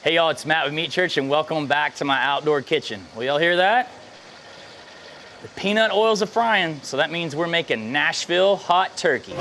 Hey y'all, it's Matt with Meat Church and welcome back to my outdoor kitchen. Will y'all hear that? The peanut oil's a frying, so that means we're making Nashville Hot Turkey.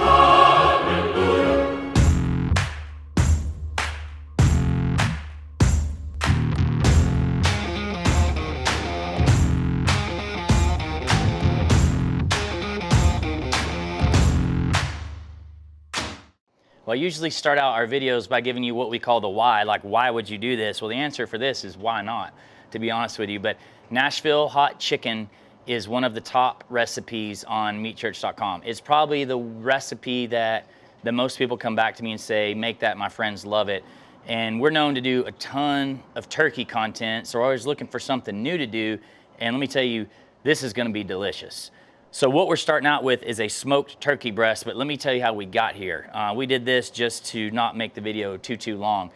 Well, I usually start out our videos by giving you what we call the why, like why would you do this? Well, the answer for this is why not, to be honest with you. But Nashville Hot Chicken is one of the top recipes on meatchurch.com. It's probably the recipe that the most people come back to me and say, make that, my friends love it. And we're known to do a ton of turkey content, so we're always looking for something new to do. And let me tell you, this is gonna be delicious. So what we're starting out with is a smoked turkey breast, but let me tell you how we got here. We did this just to not make the video too long.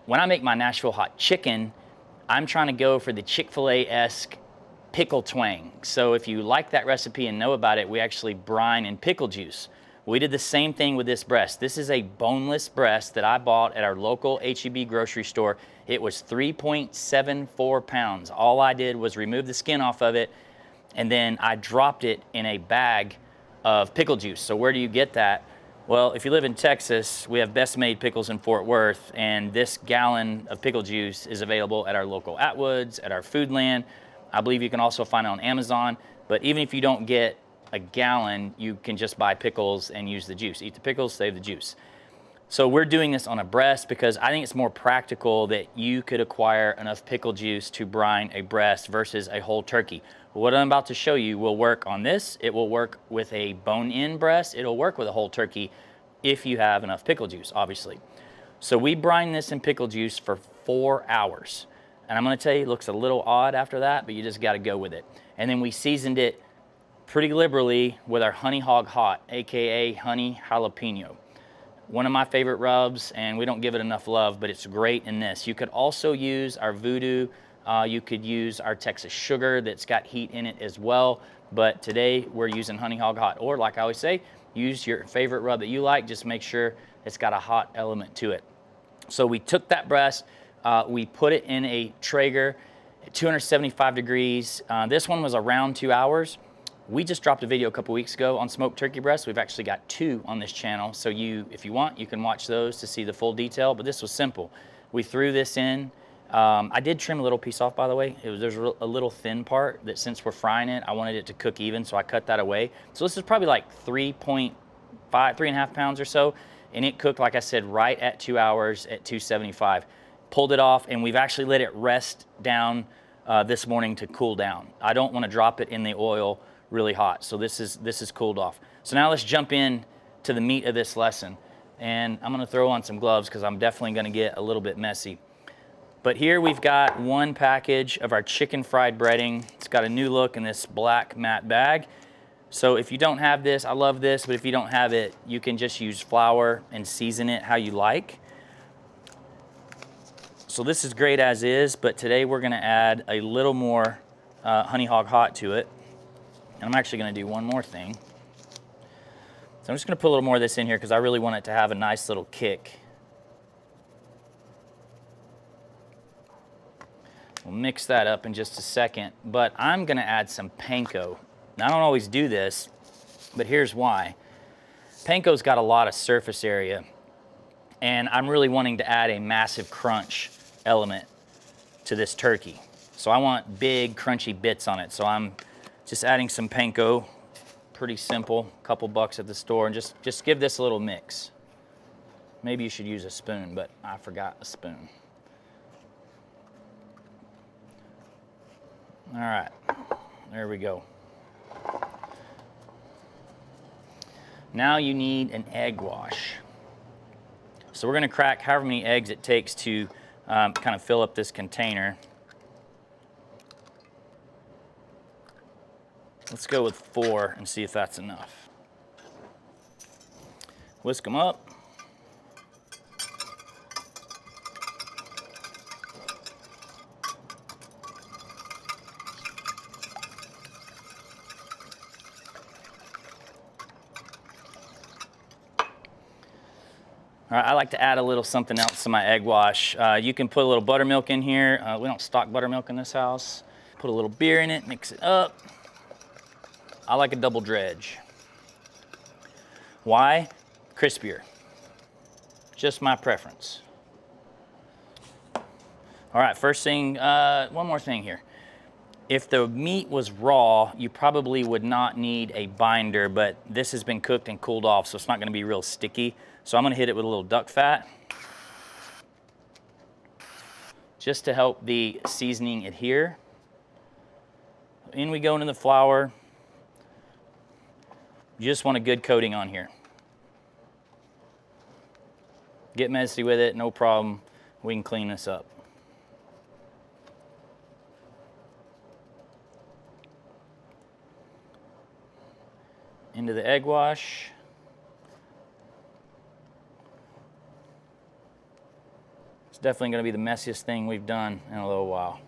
When I make my Nashville Hot Chicken, I'm trying to go for the Chick-fil-A-esque pickle twang. So if you like that recipe and know about it, we actually brine in pickle juice. We did the same thing with this breast. This is a boneless breast that I bought at our local H-E-B grocery store. It was 3.74 pounds. All I did was remove the skin off of it, and then I dropped it in a bag of pickle juice. So where do you get that? Well, if you live in Texas, we have Best Made Pickles in Fort Worth, and this gallon of pickle juice is available at our local Atwoods, at our Foodland. I believe you can also find it on Amazon, but even if you don't get a gallon, you can just buy pickles and use the juice. Eat the pickles, save the juice. So we're doing this on a breast because I think it's more practical that you could acquire enough pickle juice to brine a breast versus a whole turkey. What I'm about to show you will work on this. It will work with a bone-in breast. It'll work with a whole turkey if you have enough pickle juice, obviously. So we brine this in pickle juice for 4 hours. And I'm gonna tell you, it looks a little odd after that, but you just gotta go with it. And then we seasoned it pretty liberally with our Honey Hog Hot, AKA honey jalapeno. One of my favorite rubs, and we don't give it enough love, but it's great in this. You could also use our Voodoo. You could use our Texas Sugar that's got heat in it as well. But today we're using Honey Hog Hot. Or like I always say, use your favorite rub that you like. Just make sure it's got a hot element to it. So we took that breast, we put it in a Traeger at 275 degrees. This one was around 2 hours. We just dropped a video a couple weeks ago on smoked turkey breast. We've actually got 2 on this channel. So if you want, you can watch those to see the full detail, but this was simple. We threw this in. I did trim a little piece off, by the way. There's a little thin part that since we're frying it, I wanted it to cook even, so I cut that away. So this is probably like 3.5 pounds or so, and it cooked, like I said, right at 2 hours at 275. Pulled it off, and we've actually let it rest down this morning to cool down. I don't want to drop it in the oil really hot, so this is cooled off. So now let's jump in to the meat of this lesson, and I'm going to throw on some gloves because I'm definitely going to get a little bit messy. But here we've got 1 package of our chicken fried breading. It's got a new look in this black matte bag. So if you don't have this, I love this, but if you don't have it, you can just use flour and season it how you like. So this is great as is, but today we're gonna add a little more Honey Hog Hot to it. And I'm actually gonna do one more thing. So I'm just gonna put a little more of this in here because I really want it to have a nice little kick. We'll mix that up in just a second, but I'm gonna add some panko. Now, I don't always do this, but here's why. Panko's got a lot of surface area, and I'm really wanting to add a massive crunch element to this turkey. So I want big, crunchy bits on it. So I'm just adding some panko, pretty simple, couple bucks at the store, and just give this a little mix. Maybe you should use a spoon, but I forgot a spoon. All right, there we go. Now you need an egg wash. So we're gonna crack however many eggs it takes to kind of fill up this container. Let's go with 4 and see if that's enough. Whisk them up. All right, I like to add a little something else of my egg wash. You can put a little buttermilk in here. We don't stock buttermilk in this house. Put a little beer in it, mix it up. I like a double dredge. Why? Crispier. Just my preference. All right, first thing, one more thing here. If the meat was raw, you probably would not need a binder, but this has been cooked and cooled off, so it's not gonna be real sticky. So I'm gonna hit it with a little duck fat, just to help the seasoning adhere. In we go into the flour. You just want a good coating on here. Get messy with it, no problem. We can clean this up. Into the egg wash. It's definitely going to be the messiest thing we've done in a little while.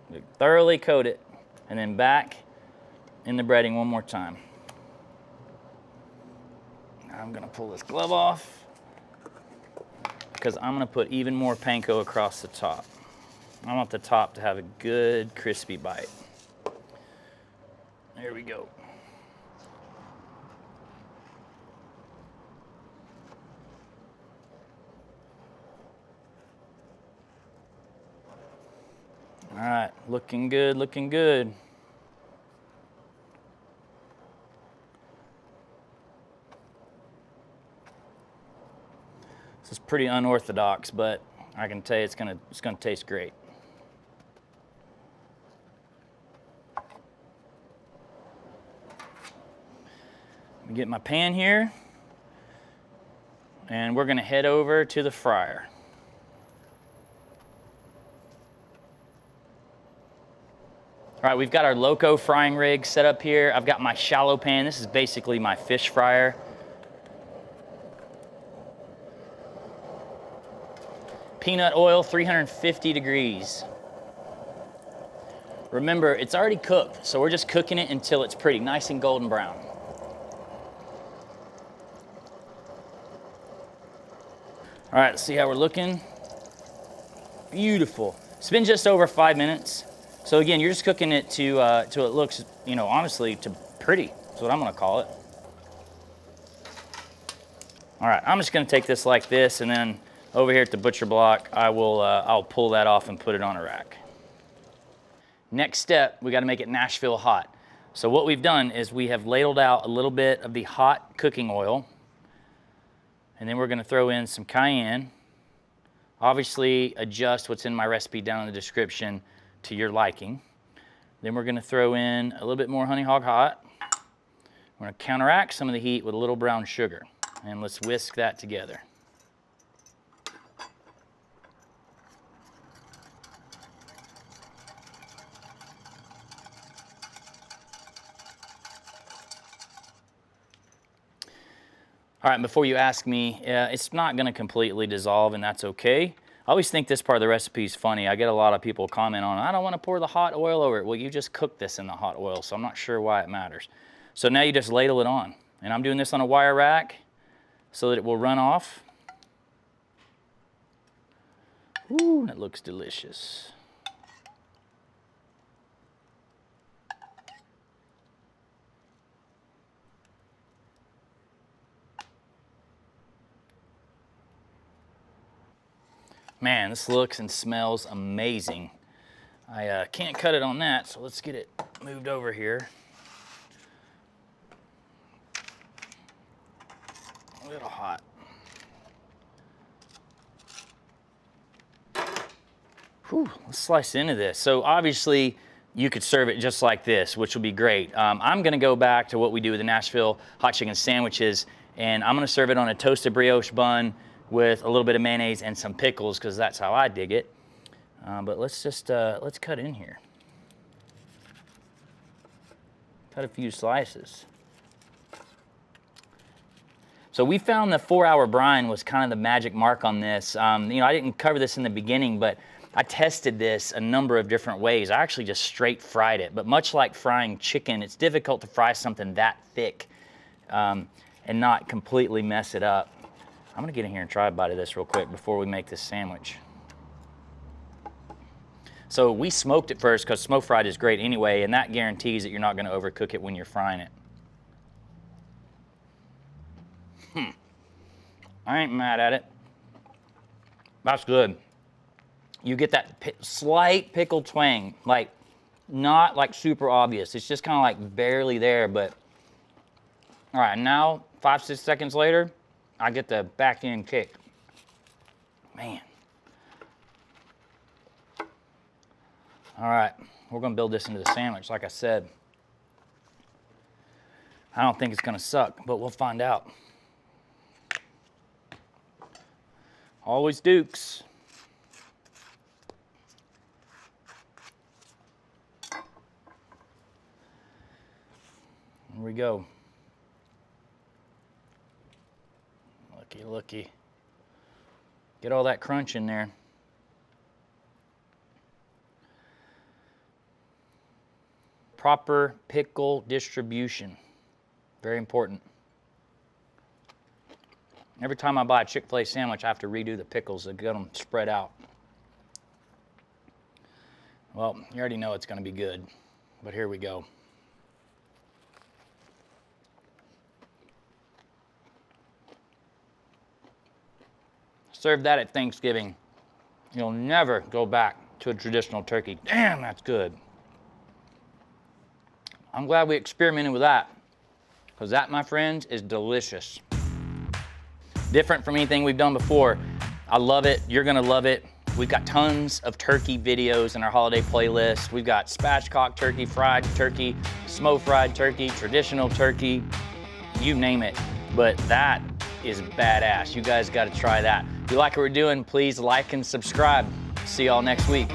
We thoroughly coat it, and then back in the breading one more time. Now I'm going to pull this glove off because I'm going to put even more panko across the top. I want the top to have a good crispy bite. There we go. All right, looking good, looking good. This is pretty unorthodox, but I can tell you it's gonna taste great. Get my pan here, and we're gonna head over to the fryer. All right, we've got our Loco frying rig set up here. I've got my shallow pan. This is basically my fish fryer. Peanut oil, 350 degrees. Remember, it's already cooked, so we're just cooking it until it's pretty nice and golden brown. All right, let's see how we're looking. Beautiful. It's been just over 5 minutes. So again, you're just cooking it to it looks, you know, honestly, to pretty. That's what I'm gonna call it. All right, I'm just gonna take this like this, and then over here at the butcher block, I'll pull that off and put it on a rack. Next step, we gotta make it Nashville hot. So what we've done is we have ladled out a little bit of the hot cooking oil, and then we're gonna throw in some cayenne. Obviously, adjust what's in my recipe down in the description to your liking. Then we're gonna throw in a little bit more honey hog hot. We're gonna counteract some of the heat with a little brown sugar. And let's whisk that together. All right, before you ask me, it's not gonna completely dissolve, and that's okay. I always think this part of the recipe is funny. I get a lot of people comment on, I don't wanna pour the hot oil over it. Well, you just cooked this in the hot oil, so I'm not sure why it matters. So now you just ladle it on. And I'm doing this on a wire rack so that it will run off. Ooh, that looks delicious. Man, this looks and smells amazing. I can't cut it on that, so let's get it moved over here. A little hot. Whew, let's slice into this. So obviously, you could serve it just like this, which will be great. I'm gonna go back to what we do with the Nashville Hot Chicken sandwiches, and I'm gonna serve it on a toasted brioche bun with a little bit of mayonnaise and some pickles, because that's how I dig it. But let's just, let's cut in here. Cut a few slices. So we found the 4-hour brine was kind of the magic mark on this. You know, I didn't cover this in the beginning, but I tested this a number of different ways. I actually just straight fried it, but much like frying chicken, it's difficult to fry something that thick and not completely mess it up. I'm gonna get in here and try a bite of this real quick before we make this sandwich. So we smoked it first because smoke fried is great anyway, and that guarantees that you're not gonna overcook it when you're frying it. I ain't mad at it. That's good. You get that slight pickle twang, like not like super obvious. It's just kind of like barely there, but all right, now 5-6 seconds later, I get the back end kick. Man. All right, we're gonna build this into the sandwich, like I said. I don't think it's gonna suck, but we'll find out. Always Dukes. Here we go. Looky, looky. Get all that crunch in there. Proper pickle distribution. Very important. Every time I buy a Chick-fil-A sandwich, I have to redo the pickles to get them spread out. Well, you already know it's going to be good, but here we go. Serve that at Thanksgiving. You'll never go back to a traditional turkey. Damn, that's good. I'm glad we experimented with that, because that, my friends, is delicious. Different from anything we've done before. I love it. You're gonna love it. We've got tons of turkey videos in our holiday playlist. We've got spatchcock turkey, fried turkey, SmoFried turkey, traditional turkey, you name it. But that is badass. You guys gotta try that. If you like what we're doing, please like and subscribe. See y'all next week.